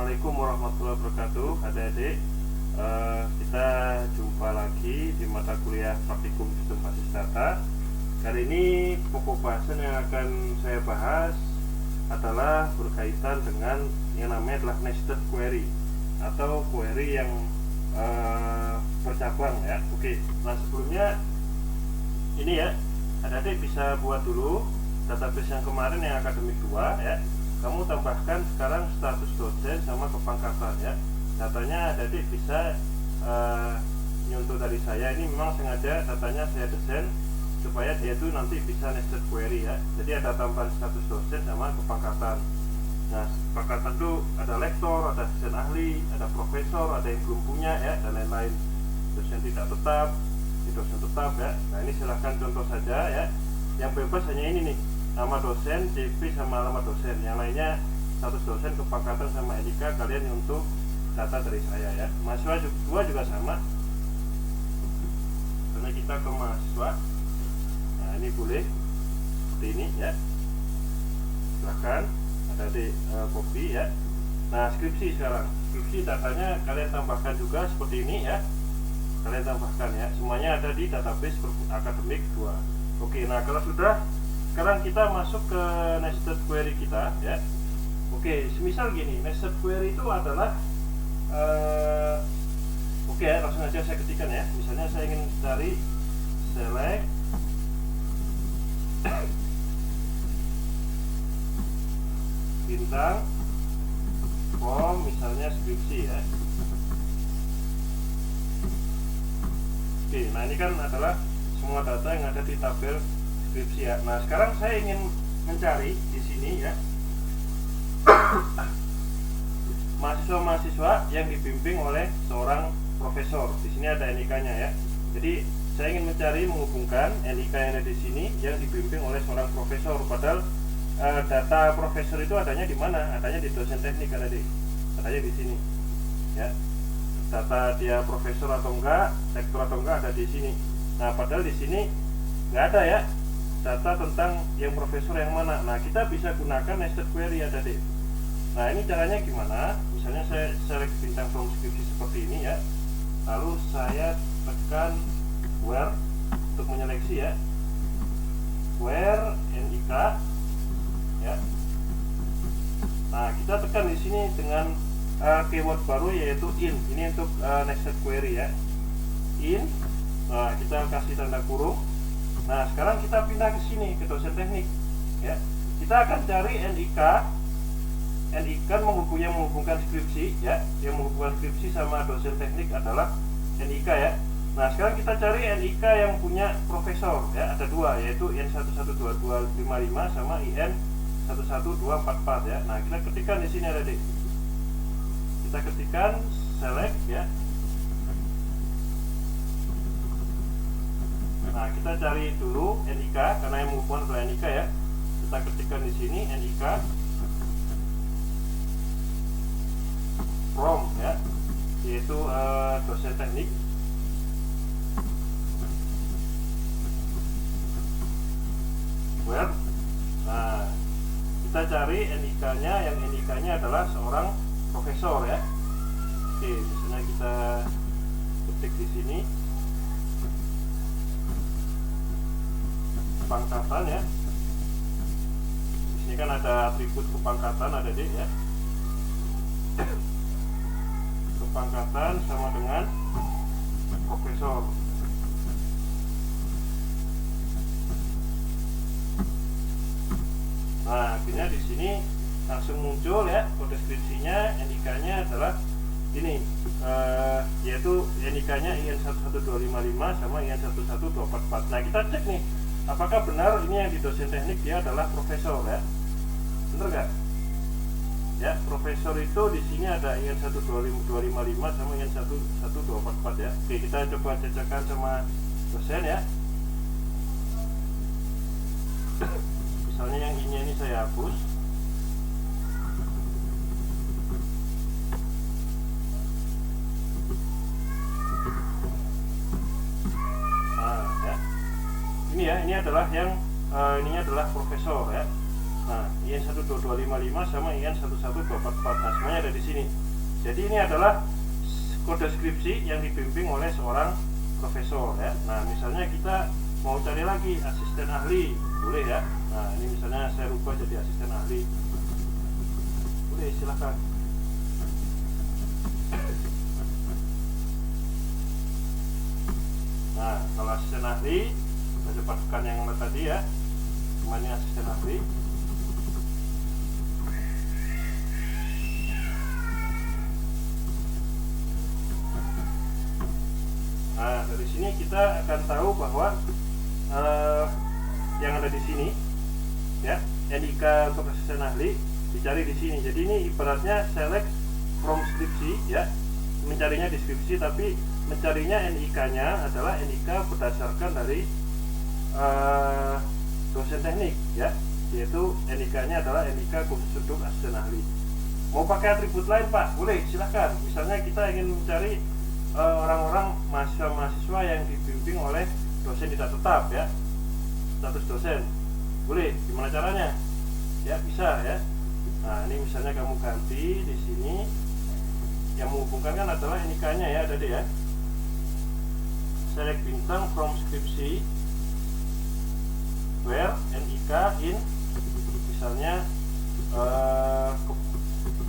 Assalamualaikum warahmatullahi wabarakatuh, adik-adik. Kita jumpa lagi di mata kuliah praktikum sistem basis data. Kali ini pokok bahasan yang akan saya bahas adalah berkaitan dengan yang namanya adalah nested query atau query yang bercabang ya. Oke, nah sebelumnya ini ya, adik-adik bisa buat dulu database yang kemarin yang akademik 2 ya. Kamu tambahkan sekarang status dosen sama kepangkatan ya. Datanya adik-adik bisa nyontoh dari saya. Ini memang sengaja datanya saya desain supaya dia itu nanti bisa nested query ya. Jadi ada tambahan status dosen sama kepangkatan. Nah, kepangkatan itu ada lektor, ada dosen ahli, ada profesor, ada yang belum punya ya, dan lain-lain. Dosen tidak tetap, dosen tetap ya. Nah, ini silahkan contoh saja ya. Yang bebas hanya ini nih, nama dosen, CV sama alamat dosen. Yang lainnya status dosen, kepangkatan sama NIK kalian untuk data dari saya ya. Mahasiswa juga sama. Karena kita ke mahasiswa. Nah, ini boleh seperti ini ya. Silahkan ada di copy ya. Nah, skripsi sekarang. Skripsi datanya kalian tambahkan juga seperti ini ya. Kalian tambahkan ya. Semuanya ada di database akademik 2. Oke, nah kalau sudah, sekarang kita masuk ke nested query kita ya. Oke, semisal gini, nested query itu adalah oke ya, langsung aja saya ketikkan ya. Misalnya saya ingin cari select bintang form misalnya skripsi ya. Oke, nah ini kan adalah semua data yang ada di tabel skripsi ya. Nah, sekarang saya ingin mencari di sini ya mahasiswa-mahasiswa yang dibimbing oleh seorang profesor. Di sini ada NIK-nya ya. Jadi saya ingin mencari menghubungkan NIK yang ada di sini yang dibimbing oleh seorang profesor. Padahal data profesor itu adanya di mana? Adanya di dosen teknik, adanya di sini ya. Data dia profesor atau enggak, lektor atau enggak ada di sini. Nah, padahal di sini nggak ada ya data tentang yang profesor yang mana. Nah, kita bisa gunakan nested query ya adik. Nah, ini caranya gimana? Misalnya saya select bintang form skripsi seperti ini ya. Lalu saya tekan where untuk menyeleksi ya. Where NIK ya. Nah, kita tekan di sini dengan keyword baru yaitu in. Ini untuk nested query ya. In. Nah, kita kasih tanda kurung. Nah, sekarang kita pindah ke sini ke dosen teknik ya. Kita akan cari NIK. NIK yang menghubungkan skripsi ya. Yang menghubungkan skripsi sama dosen teknik adalah NIK ya. Nah, sekarang kita cari NIK yang punya profesor ya. Ada dua, yaitu IN 112255 sama IN 11244 ya. Nah, kita ketikkan di sini ada di. Kita ketikkan select ya. Nah, kita cari dulu NIK karena yang menghubungkan adalah NIK ya. Kita ketikkan di sini NIK from ya, yaitu dosen teknik. Where? Nah, kita cari NIK-nya, yang NIK-nya adalah seorang profesor ya. Oke, misalnya kita ketik di sini kepangkatan ya. Di sini kan ada atribut kepangkatan ada deh ya. Kepangkatan sama dengan profesor. Nah, akhirnya di sini langsung muncul ya kode skripsinya. NIK-nya adalah ini yaitu NIK-nya IN 11255 sama IN 11244. Nah, kita cek nih apakah benar ini yang di dosen teknik dia adalah profesor ya. Benar nggak? Ya, profesor itu di sini ada IN 12255 sama IN 11244 ya. Oke, kita coba cocokkan sama dosen ya. Misalnya yang ini saya hapus. Nah, ya. Ini ya, ini adalah yang ininya adalah profesor ya. Nah, IN IN 12255 sama IN 11244. Nah, semuanya ada di sini. Jadi ini adalah kode skripsi yang dibimbing oleh seorang profesor ya. Nah, misalnya kita mau cari lagi asisten ahli, boleh ya. Nah, ini misalnya saya rubah jadi asisten ahli, boleh, silahkan. Nah, kalau asisten ahli, kita coba tekan yang tadi ya, ini asisten ahli. Nah, dari sini kita akan tahu bahwa yang ada di sini ya, NIK untuk asisten ahli dicari di sini. Jadi ini ibaratnya select from skripsi ya, mencarinya di skripsi, tapi mencarinya NIK-nya adalah NIK berdasarkan dari dosen teknik ya, yaitu NIK-nya adalah NIK khusus untuk asisten ahli. Mau pakai atribut lain Pak? Boleh, silahkan. Misalnya kita ingin mencari orang-orang mahasiswa yang dibimbing oleh dosen tidak tetap ya, status dosen, boleh. Gimana caranya? Ya bisa ya. Nah, ini misalnya kamu ganti di sini, yang menghubungkan kan adalah NIK-nya ya, ada deh ya. Select bintang from skripsi where NIK in, misalnya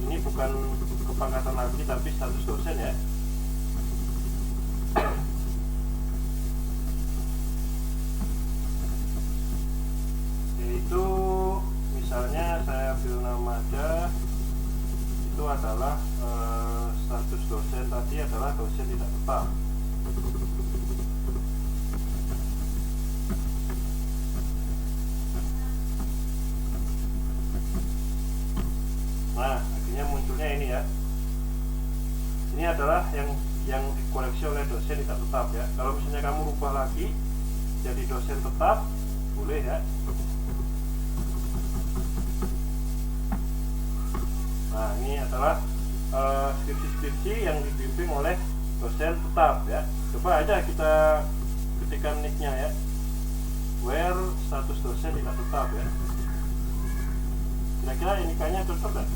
ini bukan kepangkatan lagi tapi status dosen ya. Yaitu misalnya saya ambil nama aja, itu adalah status dosen tadi adalah dosen tidak tetap. Nah, akhirnya munculnya ini ya. Ini adalah yang dikoleksi oleh dosen tidak tetap ya. Kalau misalnya kamu rubah lagi jadi dosen tetap, boleh ya. Nah, ini adalah skripsi-skripsi yang dibimbing oleh dosen tetap ya. Coba aja kita ketikkan nicknya ya, where status dosen tidak tetap ya. Kira-kira NIK-nya cocok gak?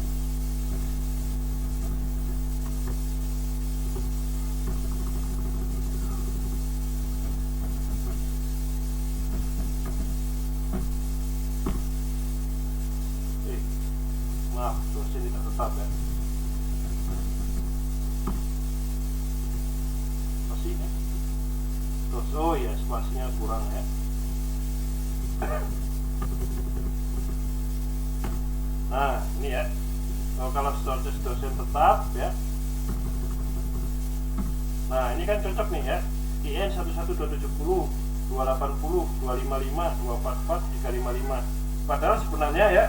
Maaf, dosen tidak tetap ya. Masih ini. Terus, oh ya, spasinya kurang ya. Nah, ini ya. Kalau status dosen tetap ya. Nah, ini kan cocok nih ya. IN 11270, 280, 255, 244, 355. Padahal sebenarnya ya,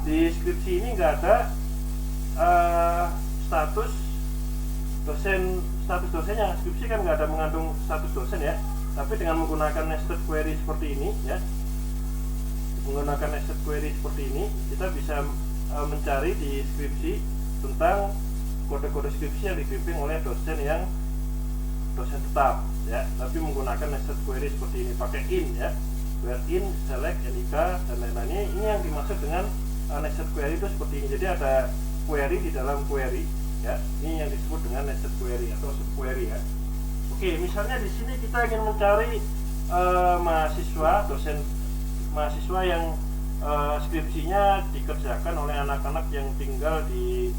di skripsi ini nggak ada status dosennya. Skripsi kan nggak ada mengandung status dosen ya. Tapi dengan menggunakan nested query seperti ini ya, menggunakan nested query seperti ini, kita bisa mencari di skripsi tentang kode-kode skripsi yang dibimbing oleh dosen tetap ya. Tapi menggunakan nested query seperti ini, pakai in ya, where in select NIK dan lain-lain. Ini yang dimaksud dengan nested query itu seperti ini. Jadi ada query di dalam query ya. Ini yang disebut dengan nested query atau subquery ya. Oke, misalnya di sini kita ingin mencari mahasiswa yang skripsinya dikerjakan oleh anak-anak yang tinggal di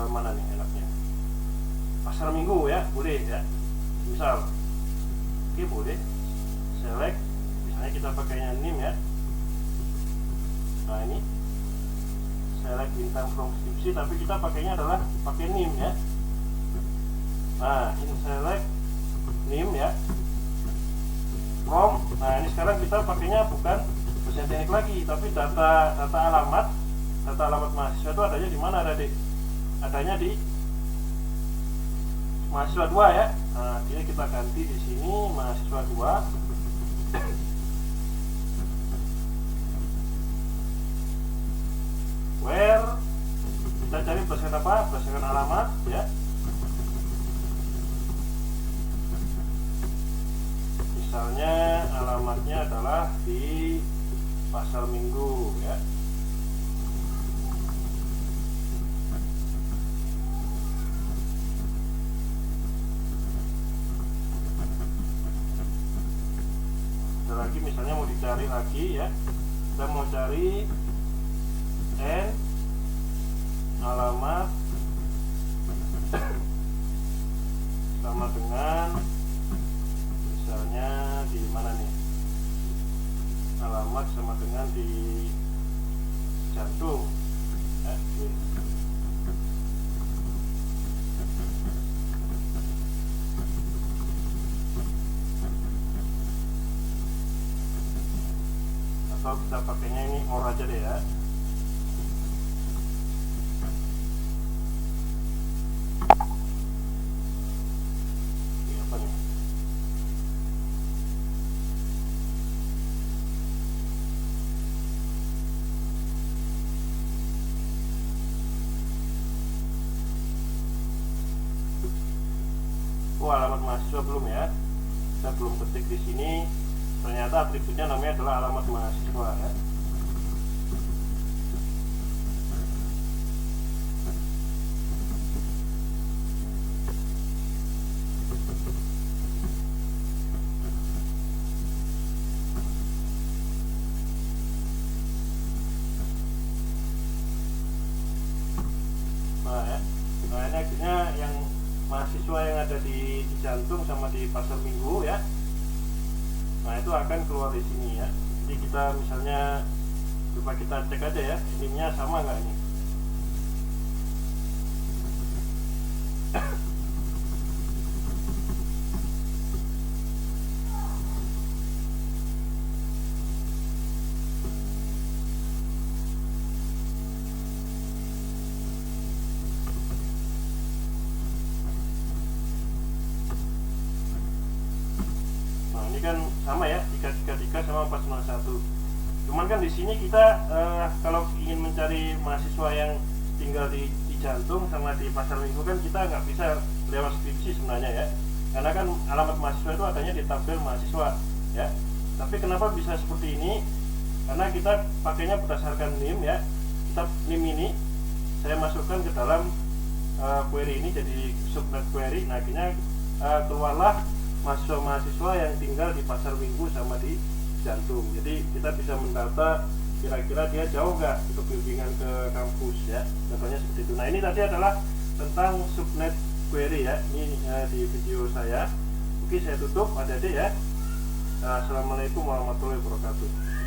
mana nih enaknya, Pasar Minggu ya, boleh ya. Misal, oke boleh. Select, misalnya kita pakainya NIM ya. Nah ini select bintang from skripsi, tapi kita pakainya adalah pakai NIM ya. Nah ini select NIM ya, from. Nah ini sekarang kita pakainya bukan dosen teknik lagi, tapi data alamat mahasiswa itu adanya di mana? Adanya di mahasiswa 2 ya. Nah ini kita ganti di sini mahasiswa 2. Where kita cari berdasarkan apa? Berdasarkan alamat ya. Misalnya alamatnya adalah di Pasar Minggu ya. misalnya mau dicari lagi ya, kita mau cari N alamat sama dengan misalnya di mana nih, alamat sama dengan di jantung atau kita pakainya ini or aja deh ya. Ini apa nih? Oh, alamat mahasiswa belum ya. Saya belum ketik di sini. Ternyata atributnya namanya adalah alamat mahasiswa ya. Nah ini akhirnya yang mahasiswa yang ada di jantung sama di pasar minggu ya. Nah itu akan keluar di sini ya. Jadi kita misalnya coba kita cek aja ya, NIM-nya sama nggak ini? Kan sama ya, 333 sama 401. Cuman kan di sini kita kalau ingin mencari mahasiswa yang tinggal di jantung sama di pasar minggu kan kita nggak bisa lewat skripsi sebenarnya ya, karena kan alamat mahasiswa itu adanya di tabel mahasiswa ya. Tapi kenapa bisa seperti ini? Karena kita pakainya berdasarkan NIM ya. Kita NIM ini saya masukkan ke dalam query ini jadi subnet query. Nah akhirnya keluarlah mahasiswa-mahasiswa yang tinggal di pasar minggu sama di jantung. Jadi kita bisa mendata kira-kira dia jauh nggak untuk bimbingan ke kampus ya, contohnya seperti itu. Nah ini tadi adalah tentang subnet query ya, ini di video saya. Oke, saya tutup, adik-adik ya. Assalamualaikum warahmatullahi wabarakatuh.